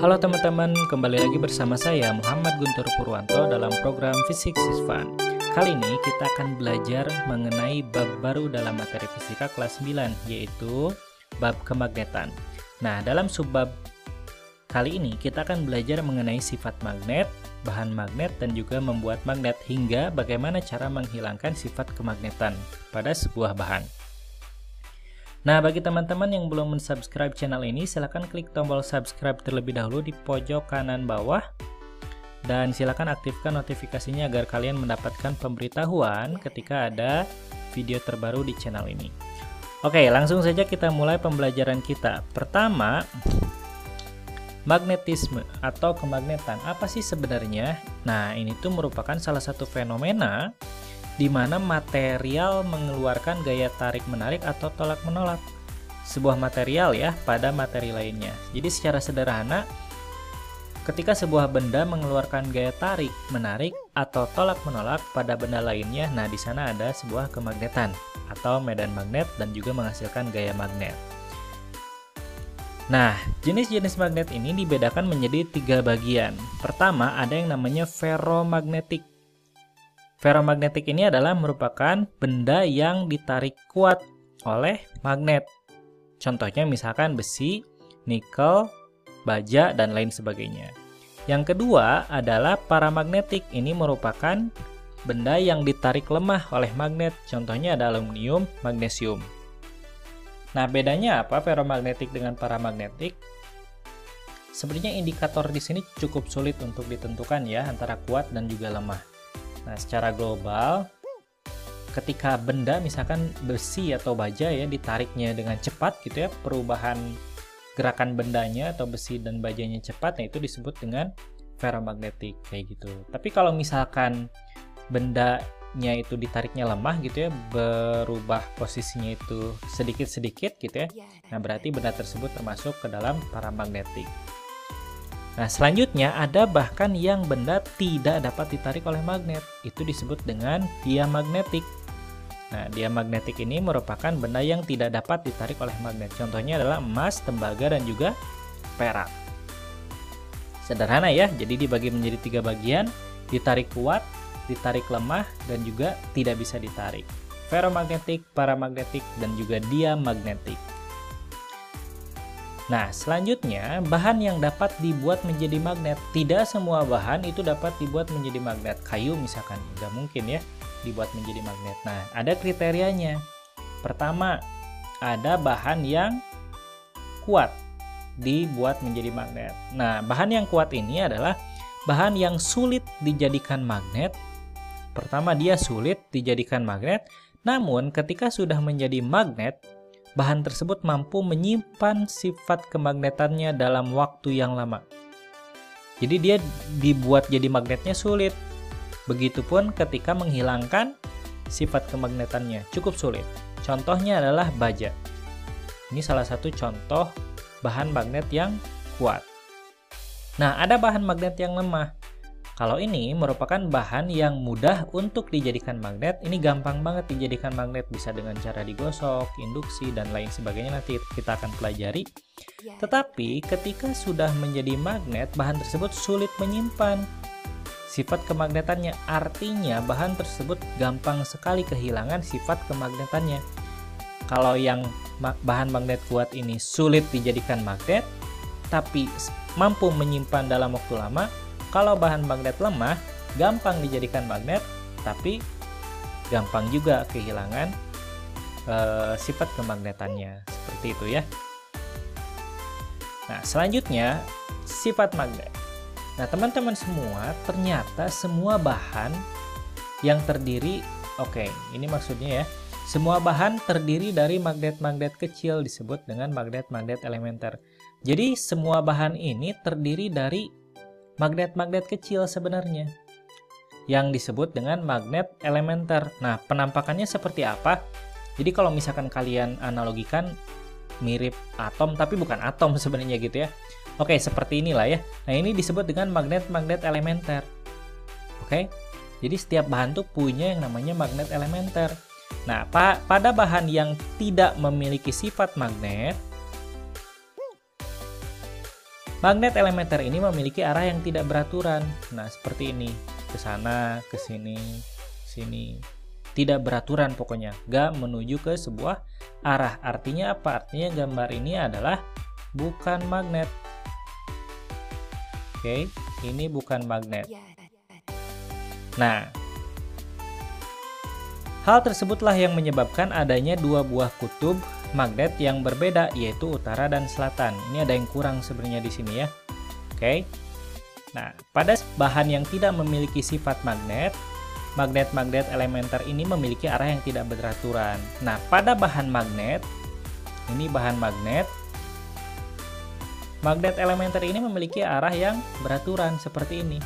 Halo teman-teman, kembali lagi bersama saya Muhammad Guntur Purwanto dalam program Physics is Fun. Kali ini kita akan belajar mengenai bab baru dalam materi fisika kelas 9, yaitu bab kemagnetan. Nah, dalam subbab kali ini kita akan belajar mengenai sifat magnet, bahan magnet, dan juga membuat magnet hingga bagaimana cara menghilangkan sifat kemagnetan pada sebuah bahan. Nah, bagi teman-teman yang belum mensubscribe channel ini, silahkan klik tombol subscribe terlebih dahulu di pojok kanan bawah. Dan silahkan aktifkan notifikasinya agar kalian mendapatkan pemberitahuan ketika ada video terbaru di channel ini. Oke, langsung saja kita mulai pembelajaran kita. Pertama, magnetisme atau kemagnetan. Apa sih sebenarnya? Nah, ini tuh merupakan salah satu fenomena di mana material mengeluarkan gaya tarik-menarik atau tolak-menolak sebuah material ya pada materi lainnya. Jadi secara sederhana, ketika sebuah benda mengeluarkan gaya tarik-menarik atau tolak-menolak pada benda lainnya, nah di sana ada sebuah kemagnetan atau medan magnet dan juga menghasilkan gaya magnet. Nah, jenis-jenis magnet ini dibedakan menjadi 3 bagian. Pertama, ada yang namanya ferromagnetik. Ferromagnetik ini adalah merupakan benda yang ditarik kuat oleh magnet. Contohnya misalkan besi, nikel, baja, dan lain sebagainya. Yang kedua adalah paramagnetik. Ini merupakan benda yang ditarik lemah oleh magnet. Contohnya ada aluminium, magnesium. Nah, bedanya apa ferromagnetik dengan paramagnetik? Sebenarnya indikator di sini cukup sulit untuk ditentukan ya, antara kuat dan juga lemah. Nah, secara global, ketika benda misalkan besi atau baja ya ditariknya dengan cepat gitu ya, perubahan gerakan bendanya atau besi dan bajanya cepat, nah itu disebut dengan ferromagnetik kayak gitu. Tapi kalau misalkan bendanya itu ditariknya lemah gitu ya, berubah posisinya itu sedikit-sedikit gitu ya, nah berarti benda tersebut termasuk ke dalam paramagnetik. Nah, selanjutnya ada bahkan yang benda tidak dapat ditarik oleh magnet. Itu disebut dengan diamagnetik. Nah, diamagnetik ini merupakan benda yang tidak dapat ditarik oleh magnet. Contohnya adalah emas, tembaga, dan juga perak. Sederhana ya, jadi dibagi menjadi 3 bagian, ditarik kuat, ditarik lemah, dan juga tidak bisa ditarik. Ferromagnetik, paramagnetik, dan juga diamagnetik. Nah, selanjutnya, bahan yang dapat dibuat menjadi magnet. Tidak semua bahan itu dapat dibuat menjadi magnet. Kayu misalkan, nggak mungkin ya dibuat menjadi magnet. Nah, ada kriterianya. Pertama, ada bahan yang kuat dibuat menjadi magnet. Nah, bahan yang kuat ini adalah bahan yang sulit dijadikan magnet. Pertama, dia sulit dijadikan magnet, namun ketika sudah menjadi magnet, bahan tersebut mampu menyimpan sifat kemagnetannya dalam waktu yang lama. Jadi dia dibuat jadi magnetnya sulit. Begitupun ketika menghilangkan sifat kemagnetannya cukup sulit. Contohnya adalah baja. Ini salah satu contoh bahan magnet yang kuat. Nah, ada bahan magnet yang lemah. Kalau ini merupakan bahan yang mudah untuk dijadikan magnet, ini gampang banget dijadikan magnet, bisa dengan cara digosok, induksi, dan lain sebagainya, nanti kita akan pelajari. Tetapi ketika sudah menjadi magnet, bahan tersebut sulit menyimpan sifat kemagnetannya, artinya bahan tersebut gampang sekali kehilangan sifat kemagnetannya. Kalau yang bahan magnet kuat ini sulit dijadikan magnet, tapi mampu menyimpan dalam waktu lama. Kalau bahan magnet lemah, gampang dijadikan magnet, tapi gampang juga kehilangan sifat kemagnetannya. Seperti itu ya. Nah, selanjutnya, sifat magnet. Nah, teman-teman semua, ternyata semua bahan yang terdiri, ini maksudnya ya, semua bahan terdiri dari magnet-magnet kecil, disebut dengan magnet-magnet elementer. Jadi, semua bahan ini terdiri dari magnet-magnet kecil sebenarnya yang disebut dengan magnet elementer. Nah, penampakannya seperti apa? Jadi kalau misalkan kalian analogikan mirip atom, tapi bukan atom sebenarnya gitu ya. Oke, seperti inilah ya. Nah, ini disebut dengan magnet-magnet elementer. Oke, jadi setiap bahan tuh punya yang namanya magnet elementer. Nah, pada bahan yang tidak memiliki sifat magnet, Magnet elementer ini memiliki arah yang tidak beraturan. Nah, seperti ini. Ke sana, ke sini, sini. Tidak beraturan pokoknya. Gak menuju ke sebuah arah. Artinya apa? Artinya gambar ini adalah bukan magnet. Oke, ini bukan magnet. Nah, hal tersebutlah yang menyebabkan adanya dua buah kutub magnet yang berbeda, yaitu utara dan selatan. Ini ada yang kurang sebenarnya di sini ya. Oke. Nah, pada bahan yang tidak memiliki sifat magnet, magnet-magnet elementer ini memiliki arah yang tidak beraturan. Nah, pada bahan magnet, ini bahan magnet, magnet elementer ini memiliki arah yang beraturan seperti ini.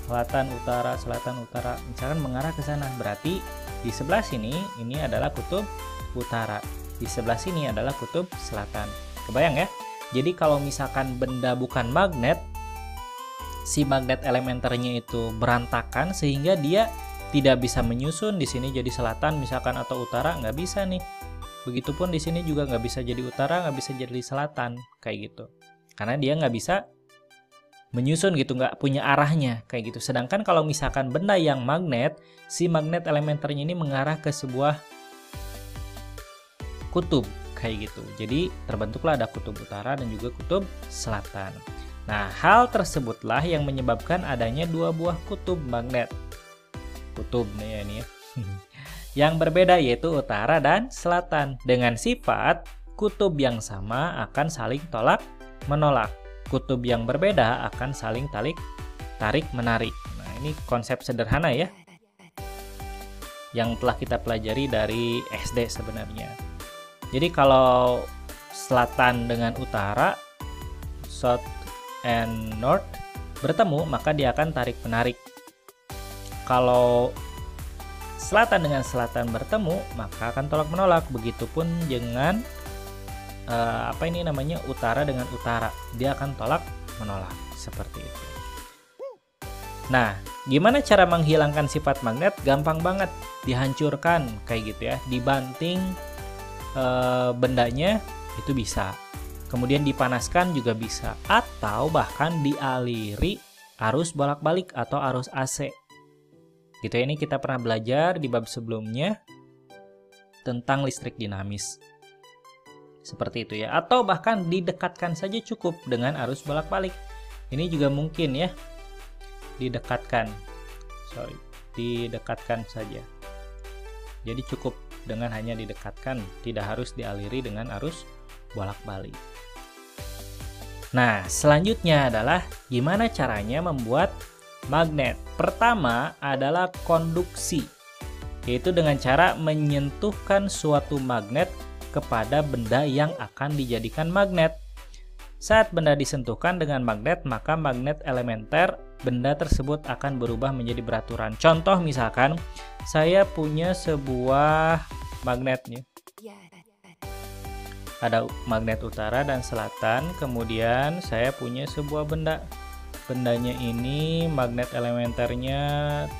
Selatan, utara, misalkan mengarah ke sana. Berarti di sebelah sini ini adalah kutub utara, di sebelah sini adalah kutub selatan. Kebayang ya? Jadi kalau misalkan benda bukan magnet, si magnet elementernya itu berantakan sehingga dia tidak bisa menyusun. Di sini jadi selatan misalkan atau utara, nggak bisa nih. Begitupun di sini juga nggak bisa jadi utara, nggak bisa jadi selatan kayak gitu. Karena dia nggak bisa menyusun gitu, nggak punya arahnya kayak gitu. Sedangkan kalau misalkan benda yang magnet, si magnet elementernya ini mengarah ke sebuah kutub kayak gitu. Jadi terbentuklah ada kutub utara dan juga kutub selatan. Nah, hal tersebutlah yang menyebabkan adanya dua buah kutub magnet. Kutub nih ya ini ya. Yang berbeda yaitu utara dan selatan. Dengan sifat kutub yang sama akan saling tolak menolak. Kutub yang berbeda akan saling tarik menarik. Nah, ini konsep sederhana ya, yang telah kita pelajari dari SD sebenarnya. Jadi kalau selatan dengan utara, south and north bertemu, maka dia akan tarik menarik. Kalau selatan dengan selatan bertemu, maka akan tolak menolak. Begitupun dengan utara dengan utara, dia akan tolak menolak seperti itu. Nah, gimana cara menghilangkan sifat magnet? Gampang banget, dihancurkan kayak gitu ya, dibanting bendanya itu bisa, kemudian dipanaskan juga bisa, atau bahkan dialiri arus bolak-balik atau arus AC gitu ya. Ini kita pernah belajar di bab sebelumnya tentang listrik dinamis seperti itu ya. Atau bahkan didekatkan saja cukup dengan arus bolak-balik. Ini juga mungkin ya, didekatkan saja. Jadi cukup dengan hanya didekatkan, tidak harus dialiri dengan arus bolak-balik. Nah, selanjutnya adalah gimana caranya membuat magnet. Pertama adalah konduksi, yaitu dengan cara menyentuhkan suatu magnet kepada benda yang akan dijadikan magnet. Saat benda disentuhkan dengan magnet, maka magnet elementer benda tersebut akan berubah menjadi beraturan. Contoh misalkan, saya punya sebuah magnetnya. Ada magnet utara dan selatan, kemudian saya punya sebuah benda. Bendanya ini magnet elementernya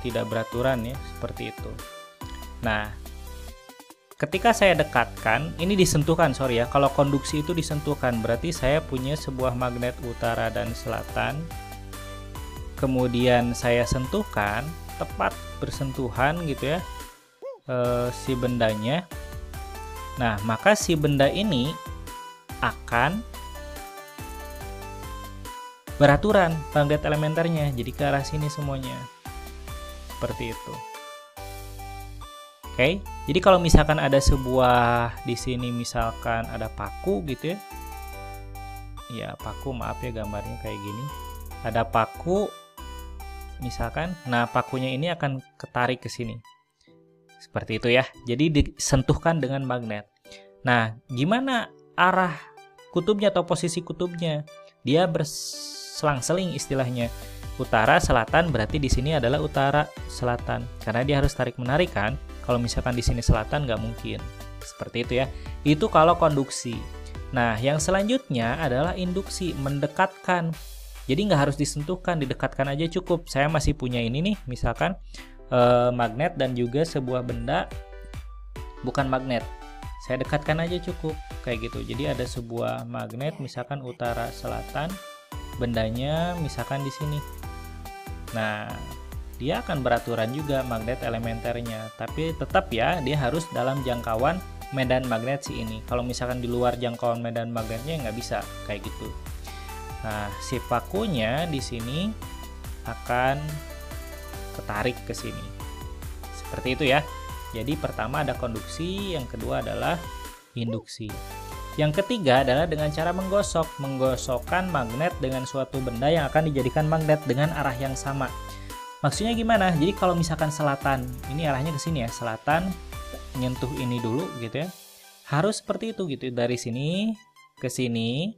tidak beraturan ya, seperti itu. Nah, ketika saya dekatkan, ini disentuhkan, sorry ya, kalau konduksi itu disentuhkan, berarti saya punya sebuah magnet utara dan selatan. Kemudian saya sentuhkan, tepat bersentuhan gitu ya, si bendanya. Nah, maka si benda ini akan beraturan magnet elementernya, jadi ke arah sini semuanya. Seperti itu. Oke, jadi kalau misalkan ada sebuah di sini misalkan ada paku gitu ya. Ya, paku, maaf ya gambarnya kayak gini. Ada paku misalkan, nah pakunya ini akan ketarik ke sini. Seperti itu ya. Jadi disentuhkan dengan magnet. Nah, gimana arah kutubnya atau posisi kutubnya? Dia berselang-seling istilahnya. Utara, selatan, berarti di sini adalah utara, selatan. Karena dia harus tarik menarik kan. Kalau misalkan di sini selatan nggak mungkin. Seperti itu ya. Itu kalau konduksi. Nah, yang selanjutnya adalah induksi, mendekatkan. Jadi nggak harus disentuhkan, didekatkan aja cukup. Saya masih punya ini nih, misalkan magnet dan juga sebuah benda bukan magnet. Saya dekatkan aja cukup kayak gitu. Jadi ada sebuah magnet misalkan utara selatan, bendanya misalkan di sini. Nah, dia akan beraturan juga magnet elementernya, tapi tetap ya dia harus dalam jangkauan medan magnet si ini. Kalau misalkan di luar jangkauan medan magnetnya nggak bisa kayak gitu. Nah, si pakunya di sini akan ketarik ke sini. Seperti itu ya. Jadi pertama ada konduksi, yang kedua adalah induksi. Yang ketiga adalah dengan cara menggosok. Menggosokkan magnet dengan suatu benda yang akan dijadikan magnet dengan arah yang sama. Maksudnya gimana? Jadi kalau misalkan selatan, ini arahnya ke sini ya, selatan nyentuh ini dulu gitu ya. Harus seperti itu gitu, dari sini ke sini.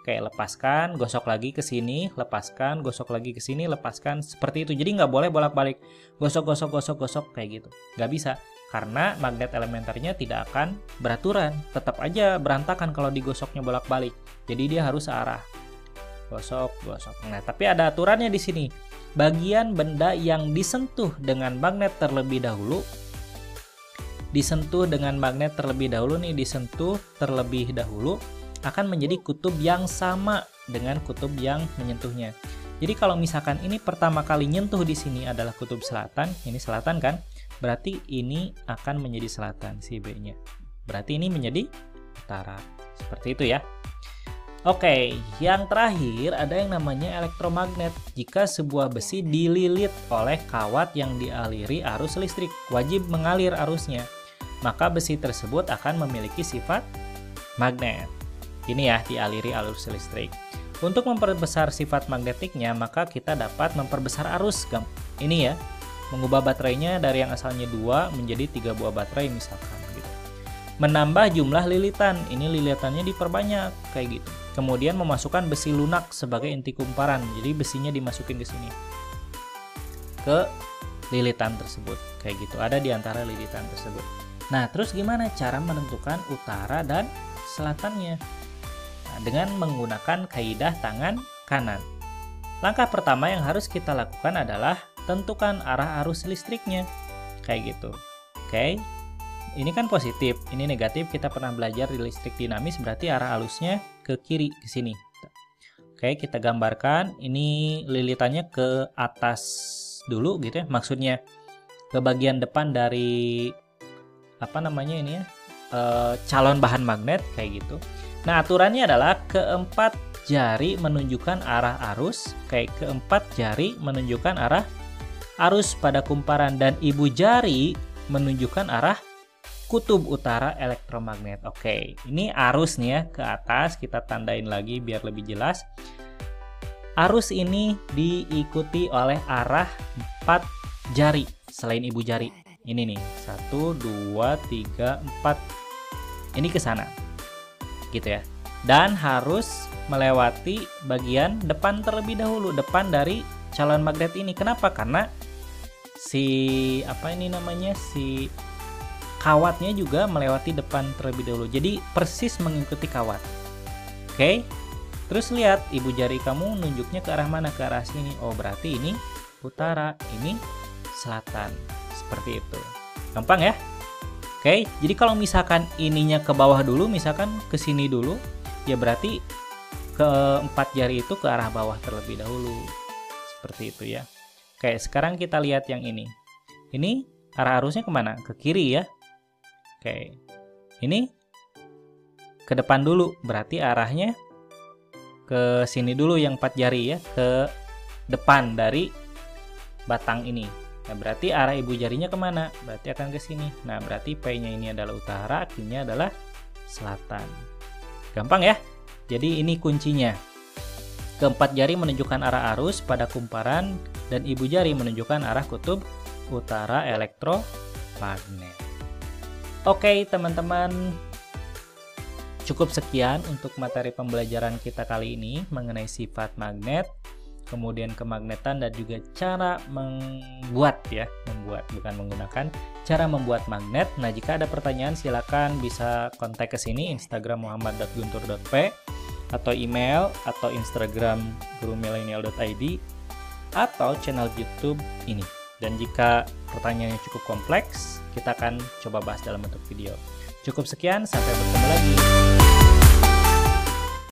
Kayak lepaskan, gosok lagi ke sini, lepaskan, gosok lagi ke sini, lepaskan, seperti itu. Jadi nggak boleh bolak-balik gosok kayak gitu, nggak bisa, karena magnet elementernya tidak akan beraturan, tetap aja berantakan kalau digosoknya bolak-balik. Jadi dia harus searah, gosok. Nah, tapi ada aturannya di sini. Bagian benda yang disentuh dengan magnet terlebih dahulu, disentuh terlebih dahulu akan menjadi kutub yang sama dengan kutub yang menyentuhnya. Jadi kalau misalkan ini pertama kali nyentuh di sini adalah kutub selatan, ini selatan kan? Berarti ini akan menjadi selatan si B-nya. Berarti ini menjadi utara. Seperti itu ya. Oke, yang terakhir ada yang namanya elektromagnet. Jika sebuah besi dililit oleh kawat yang dialiri arus listrik, wajib mengalir arusnya, maka besi tersebut akan memiliki sifat magnet. Ini ya, dialiri arus listrik. Untuk memperbesar sifat magnetiknya, maka kita dapat memperbesar arus. Ini ya, mengubah baterainya dari yang asalnya 2 menjadi 3 buah baterai misalkan gitu. Menambah jumlah lilitan, ini lilitannya diperbanyak kayak gitu. Kemudian memasukkan besi lunak sebagai inti kumparan. Jadi besinya dimasukin ke sini. Ke lilitan tersebut kayak gitu. Ada di antara lilitan tersebut. Nah, terus gimana cara menentukan utara dan selatannya? Dengan menggunakan kaidah tangan kanan. Langkah pertama yang harus kita lakukan adalah tentukan arah arus listriknya. Kayak gitu. Oke. Ini kan positif, ini negatif. Kita pernah belajar di listrik dinamis, berarti arah arusnya ke kiri, ke sini. Oke, kita gambarkan. Ini lilitannya ke atas dulu gitu ya. Maksudnya ke bagian depan dari apa namanya ini ya? Calon bahan magnet kayak gitu. Nah, aturannya adalah keempat jari menunjukkan arah arus, kayak keempat jari menunjukkan arah arus pada kumparan, dan ibu jari menunjukkan arah kutub utara elektromagnet. Oke, ini arus nih ya, ke atas kita tandain lagi biar lebih jelas. Arus ini diikuti oleh arah 4 jari selain ibu jari. Ini nih, 1, 2, 3, 4. Ini ke sana. Gitu ya. Dan harus melewati bagian depan terlebih dahulu, depan dari calon magnet ini. Kenapa? Karena si si kawatnya juga melewati depan terlebih dahulu. Jadi persis mengikuti kawat. Oke. Terus lihat ibu jari kamu nunjuknya ke arah mana? Ke arah sini. Oh, berarti ini utara, ini selatan. Seperti itu. Gampang ya? Oke, jadi kalau misalkan ininya ke bawah dulu, misalkan ke sini dulu, ya berarti keempat jari itu ke arah bawah terlebih dahulu. Seperti itu ya. Oke, sekarang kita lihat yang ini. Ini arah arusnya kemana? Ke kiri ya. Oke, ini ke depan dulu, berarti arahnya ke sini dulu yang 4 jari ya, ke depan dari batang ini. Nah, berarti arah ibu jarinya kemana? Berarti akan ke sini. Nah, berarti P-nya ini adalah utara, Q-nya adalah selatan. Gampang ya? Jadi ini kuncinya. Keempat jari menunjukkan arah arus pada kumparan, dan ibu jari menunjukkan arah kutub utara elektromagnet. Oke, teman-teman. Cukup sekian untuk materi pembelajaran kita kali ini mengenai sifat magnet, kemudian kemagnetan, dan juga cara membuat ya, bukan menggunakan, cara membuat magnet. Nah, jika ada pertanyaan silakan bisa kontak ke sini, Instagram muhammad.guntur.p, atau email atau Instagram gurumilenial.id, atau channel YouTube ini. Dan jika pertanyaannya cukup kompleks, kita akan coba bahas dalam bentuk video. Cukup sekian, sampai bertemu lagi.